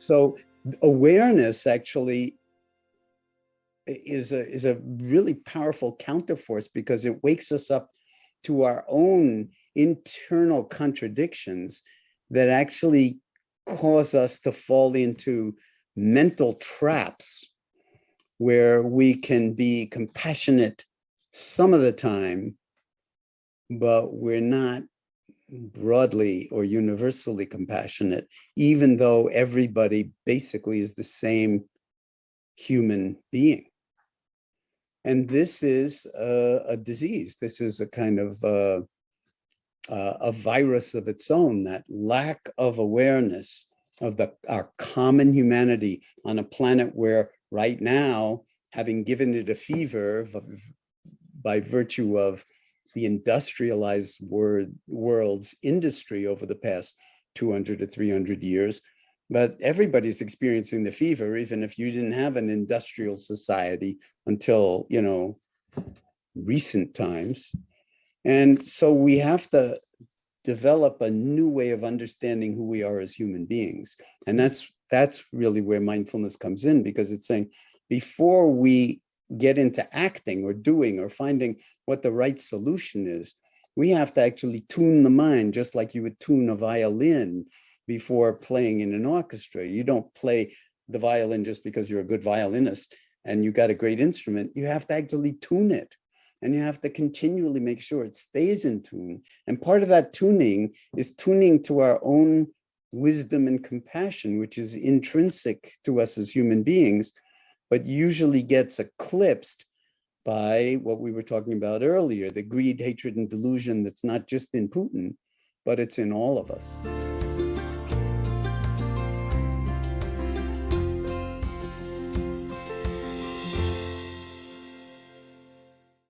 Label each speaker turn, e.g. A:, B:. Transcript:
A: So awareness actually is a really powerful counterforce because it wakes us up to our own internal contradictions that actually cause us to fall into mental traps where we can be compassionate some of the time, but we're not broadly or universally compassionate, even though everybody basically is the same human being. And this is a disease. This is a kind of a virus of its own, that lack of awareness of our common humanity on a planet where right now, having given it a fever by virtue of the industrialized world's industry over the past 200 to 300 years, but everybody's experiencing the fever, even if you didn't have an industrial society until, recent times. And so we have to develop a new way of understanding who we are as human beings. And that's really where mindfulness comes in, because it's saying before we get into acting or doing or finding what the right solution is, we have to actually tune the mind, just like you would tune a violin before playing in an orchestra. You don't play the violin just because you're a good violinist and you got a great instrument. You have to actually tune it. And you have to continually make sure it stays in tune. And part of that tuning is tuning to our own wisdom and compassion, which is intrinsic to us as human beings, but usually gets eclipsed by what we were talking about earlier, the greed, hatred, and delusion that's not just in Putin, but it's in all of us.